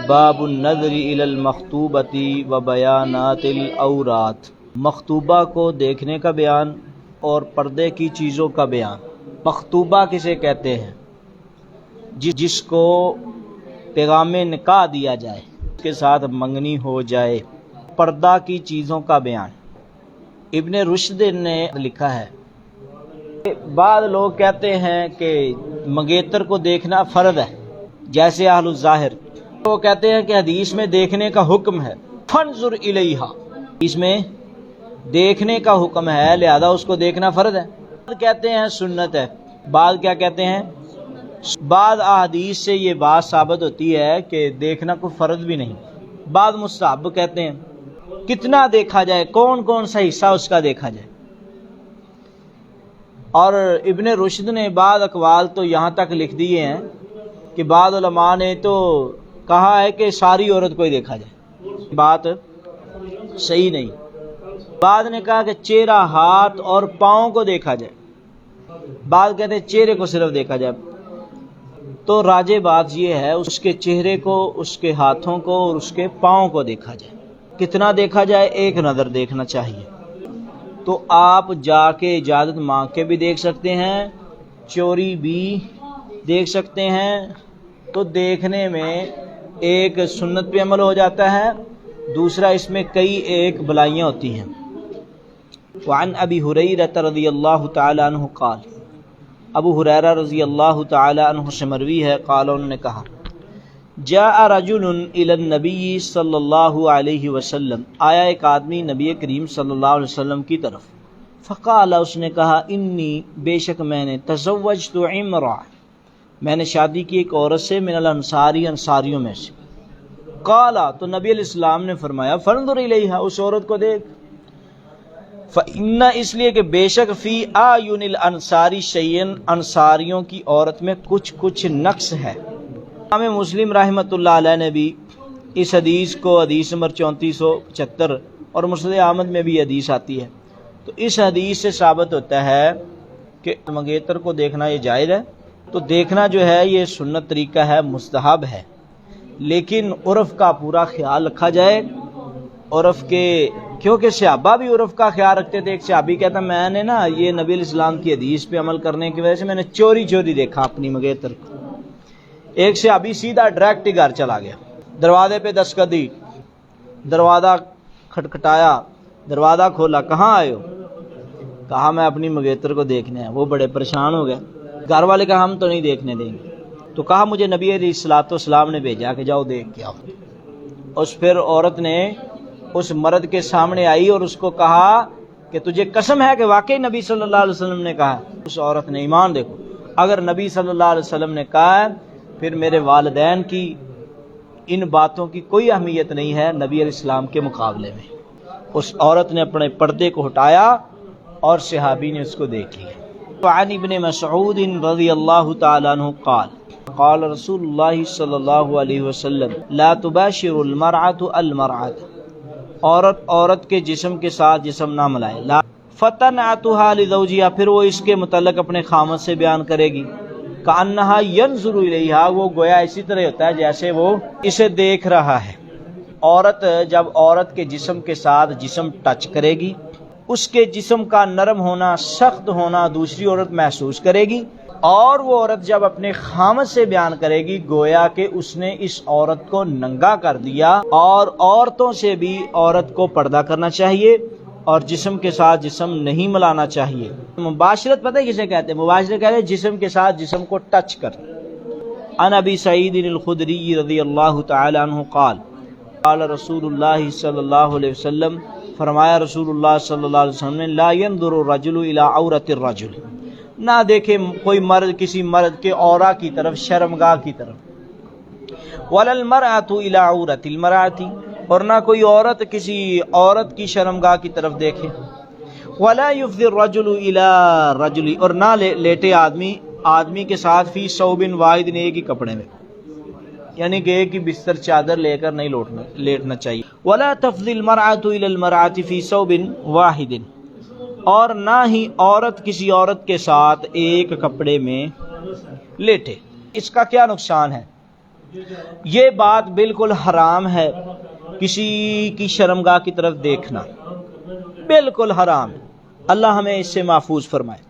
باب النظر الی المخطوبۃ و بیانات العورات، مخطوبہ کو دیکھنے کا بیان اور پردے کی چیزوں کا بیان۔ مخطوبہ کسے کہتے ہیں؟ جس کو پیغام نکاح دیا جائے، اس کے ساتھ منگنی ہو جائے۔ پردہ کی چیزوں کا بیان۔ ابن رشد نے لکھا ہے، بعض لوگ کہتے ہیں کہ منگیتر کو دیکھنا فرض ہے، جیسے اہل الظاہر۔ وہ کہتے ہیں کہ حدیث میں دیکھنے کا حکم ہے، فانظر الیہا، حدیث میں دیکھنے کا حکم ہے، لہذا اس کو دیکھنا فرض ہے۔ بعض کہتے ہیں سنت ہے، بعض کیا کہتے ہیں؟ بعض احادیث سے یہ بات ثابت ہوتی ہے کہ دیکھنا کوئی فرض بھی نہیں۔ بعض مستحب کہتے ہیں، کتنا دیکھا جائے، کون کون سا حصہ اس کا دیکھا جائے۔ اور ابن رشد نے بعض اقوال تو یہاں تک لکھ دیے ہیں کہ بعض علماء نے تو کہا ہے کہ ساری عورت کو ہی دیکھا جائے، بات صحیح نہیں۔ بعض نے کہا کہ چہرہ، ہاتھ اور پاؤں کو دیکھا جائے، بعض کہتے ہیں چہرے کو صرف دیکھا جائے۔ تو راجح بات یہ ہے اس کے چہرے کو، اس کے ہاتھوں کو اور اس کے پاؤں کو دیکھا جائے۔ کتنا دیکھا جائے؟ ایک نظر دیکھنا چاہیے۔ تو آپ جا کے اجازت مانگ کے بھی دیکھ سکتے ہیں، چوری بھی دیکھ سکتے ہیں۔ تو دیکھنے میں ایک سنت پہ عمل ہو جاتا ہے، دوسرا اس میں کئی ایک بلائیاں ہوتی ہیں۔ وعن ابی ہریرہ رضی اللہ تعالی عنہ قال، ابو ہریرہ رضی اللہ تعالی عنہ سے مروی ہے، قال انہوں نے کہا، جاء رجل الی النبی صلی اللہ علیہ وسلم، آیا ایک آدمی نبی کریم صلی اللہ علیہ وسلم کی طرف، فقال، اس نے کہا، انی، بے شک میں نے، تزوجت امرأة، میں نے شادی کی ایک عورت سے، من الانصاری، انصاریوں میں سے۔ قال، تو نبی علیہ السلام نے فرمایا، فانظر الیہا، اس عورت کو دیکھ۔ فإن، اس لیے کہ بے شک، فی اعین الانصاری شیئا، انصاریوں کی عورت میں کچھ نقص ہے۔ امام مسلم رحمۃ اللہ علیہ نے بھی اس حدیث کو، حدیث نمبر 3475 اور مسند احمد میں بھی حدیث آتی ہے، تو اس حدیث سے ثابت ہوتا ہے کہ منگیتر کو دیکھنا یہ جائز ہے۔ تو دیکھنا جو ہے یہ سنت طریقہ ہے، مستحب ہے، لیکن عرف کا پورا خیال رکھا جائے۔ عرف کے، کیونکہ صحابہ بھی عرف کا خیال رکھتے تھے۔ ایک صحابی کہتا، میں نے نا یہ نبی علیہ السلام کی حدیث پہ عمل کرنے کی وجہ سے میں نے چوری دیکھا اپنی منگیتر کو۔ ایک صحابی سیدھا ڈائریکٹ گھر چلا گیا، دروازے پہ دستک دی، دروازہ کھٹکھٹایا، دروازہ کھولا، کہاں آئے ہو؟ کہا میں اپنی منگیتر کو دیکھنے ہیں۔ وہ بڑے پریشان ہو گئے، گھر والے کہا ہم تو نہیں دیکھنے دیں گے۔ تو کہا مجھے نبی علیہ السلام نے بھیجا کہ جاؤ دیکھ کے آؤ۔ اس پھر عورت نے اس مرد کے سامنے آئی اور اس کو کہا کہ تجھے قسم ہے کہ واقعی نبی صلی اللہ علیہ وسلم نے کہا۔ اس عورت نے، ایمان دیکھو، اگر نبی صلی اللہ علیہ وسلم نے کہا ہے پھر میرے والدین کی ان باتوں کی کوئی اہمیت نہیں ہے نبی علیہ السلام کے مقابلے میں۔ اس عورت نے اپنے پردے کو ہٹایا اور صحابی نے اس کو دیکھ لیا۔ وعن ابن مسعود رضی اللہ تعالی عنہ قال، قال رسول اللہ صلی اللہ علیہ وسلم، لا تباشر المرأة المرأة، عورت کے جسم کے ساتھ جسم نہ ملائے۔ لا فتنعتها لزوجها، پھر وہ اس کے متعلق اپنے خامد سے بیان کرے گی۔ کأنہا ینظر الیہا، وہ گویا اسی طرح ہوتا ہے جیسے وہ اسے دیکھ رہا ہے۔ عورت جب عورت کے جسم کے ساتھ جسم ٹچ کرے گی، اس کے جسم کا نرم ہونا، سخت ہونا دوسری عورت محسوس کرے گی، اور وہ عورت جب اپنے خامد سے بیان کرے گی گویا کہ اس نے اس عورت کو ننگا کر دیا۔ اور عورتوں سے بھی عورت کو پردہ کرنا چاہیے اور جسم کے ساتھ جسم نہیں ملانا چاہیے۔ مباشرت پتہ ہے کسے کہتے ہیں؟ مباشرت کہتے ہیں جسم کے ساتھ جسم کو ٹچ کر۔ عن ابی سعید الخدری رضی اللہ تعالی عنہ قال، قال رسول اللہ صلی اللہ علیہ وسلم، فرمایا رسول اللہ صلی اللہ علیہ وسلم نے، لا ينظر الرجل الى عورت الرجل، نہ دیکھے کوئی مرد کسی مرد کے عورہ کی طرف، شرمگاہ کی طرف، ولا المرأة الى عورت المرأة، اور نہ کوئی عورت کسی عورت کی شرمگاہ کی طرف دیکھے، ولا يفضي الرجل الى رجل، اور نہ لیٹے آدمی کے ساتھ، فی ثوب واحد، ایک ہی کپڑے میں، یعنی کہ ایک ہی بستر چادر لے کر نہیں لیٹنا چاہیے۔ ولا تفضي المرأة الى المرأة فی ثوب واحد، اور نہ ہی عورت کسی عورت کے ساتھ ایک کپڑے میں لیٹے۔ اس کا کیا نقصان ہے؟ یہ بات بالکل حرام ہے، کسی کی شرمگاہ کی طرف دیکھنا بالکل حرام ہے، اللہ ہمیں اس سے محفوظ فرمائے۔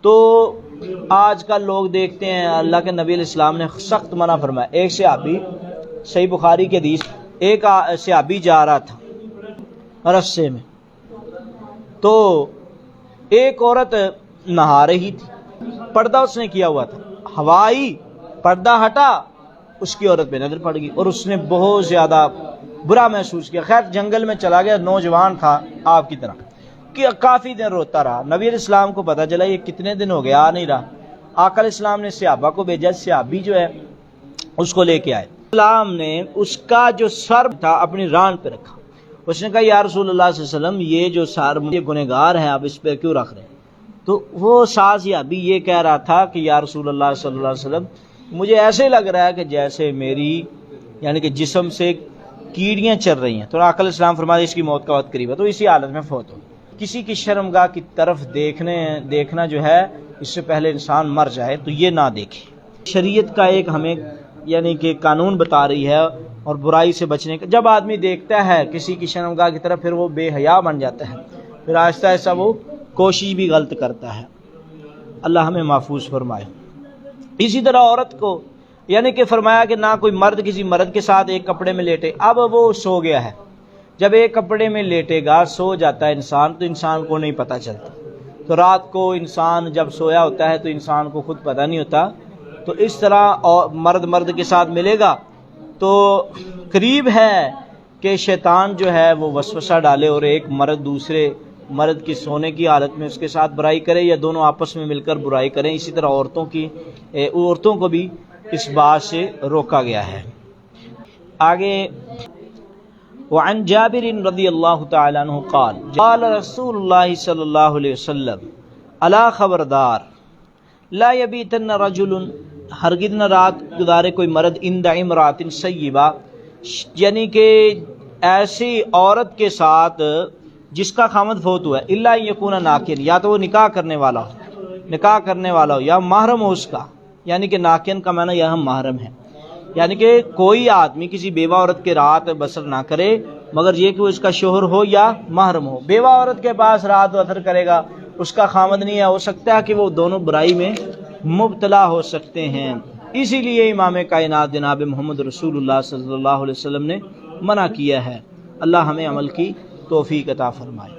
تو آج کل لوگ دیکھتے ہیں، اللہ کے نبی علیہ السلام نے سخت منع فرمایا۔ ایک صحابی، صحیح بخاری کی حدیث، ایک صحابی جا رہا تھا رستے میں، تو ایک عورت نہا رہی تھی، پردہ اس نے کیا ہوا تھا، ہوا آئی، پردہ ہٹا، اس کی عورت پہ نظر پڑ گئی اور اس نے بہت زیادہ برا محسوس کیا۔ خیر جنگل میں چلا گیا، نوجوان تھا آپ کی طرح، کہ کافی دن روتا رہا۔ نبی علیہ السلام کو پتا چلا یہ کتنے دن ہو گیا آ نہیں رہا۔ آقا علیہ السلام نے صحابہ کو بھیجا، صحابی جو ہے اس کو لے کے آئے۔ السلام نے اس کا جو سر تھا اپنی ران پہ رکھا، اس نے کہا یا رسول اللہ صلی اللہ علیہ وسلم یہ جو سر یہ گنہگار ہے، آپ اس پہ کیوں رکھ رہے ہیں؟ تو وہ صحابی یہ کہہ رہا تھا کہ یا رسول اللہ صلی اللہ علیہ وسلم مجھے ایسے لگ رہا ہے کہ جیسے میری یعنی کہ جسم سے کیڑیاں چل رہی ہیں۔ تو آقا علیہ السلام فرمایا اس کی موت کا وقت قریب ہے، تو اسی حالت میں فوت ہو۔ کسی کی شرمگاہ کی طرف دیکھنا جو ہے اس سے پہلے انسان مر جائے تو یہ نہ دیکھے۔ شریعت کا ایک ہمیں یعنی کہ قانون بتا رہی ہے اور برائی سے بچنے کا۔ جب آدمی دیکھتا ہے کسی کی شرمگاہ کی طرف، پھر وہ بے حیا بن جاتا ہے، پھر آہستہ آہستہ وہ کوشش بھی غلط کرتا ہے۔ اللہ ہمیں محفوظ فرمائے۔ اسی طرح عورت کو یعنی کہ فرمایا کہ نہ کوئی مرد کسی مرد کے ساتھ ایک کپڑے میں لیٹے۔ اب وہ سو گیا ہے، جب ایک کپڑے میں لیٹے گا، سو جاتا ہے انسان، تو انسان کو نہیں پتہ چلتا۔ تو رات کو انسان جب سویا ہوتا ہے تو انسان کو خود پتہ نہیں ہوتا۔ تو اس طرح مرد کے ساتھ ملے گا تو قریب ہے کہ شیطان جو ہے وہ وسوسہ ڈالے اور ایک مرد دوسرے مرد کی سونے کی حالت میں اس کے ساتھ برائی کرے، یا دونوں آپس میں مل کر برائی کریں۔ اسی طرح عورتوں کو بھی اس بات سے روکا گیا ہے۔ آگے وعن جابر رضی اللہ تعالی عنہ قال قال رسول اللہ صلی اللہ علیہ وسلم الا خبردار لا یبیتن رجل ہرگز نہ رات گزارے کوئی مرد عند امرات سیبہ یعنی کہ ایسی عورت کے ساتھ جس کا خامد فوت ہوا ہے، الا یکون ناکن، یا تو وہ نکاح کرنے والا ہو یا محرم ہو اس کا، یعنی کہ ناکن کا معنی یہاں محرم ہے، یعنی کہ کوئی آدمی کسی بیوہ عورت کے رات بسر نہ کرے مگر یہ کہ وہ اس کا شوہر ہو یا محرم ہو۔ بیوہ عورت کے پاس رات بسر کرے گا، اس کا خامد نہیں ہے، ہو سکتا ہے کہ وہ دونوں برائی میں مبتلا ہو سکتے ہیں۔ اسی لیے امام کائنات جناب محمد رسول اللہ صلی اللہ علیہ وسلم نے منع کیا ہے۔ اللہ ہمیں عمل کی توفیق عطا فرمائے۔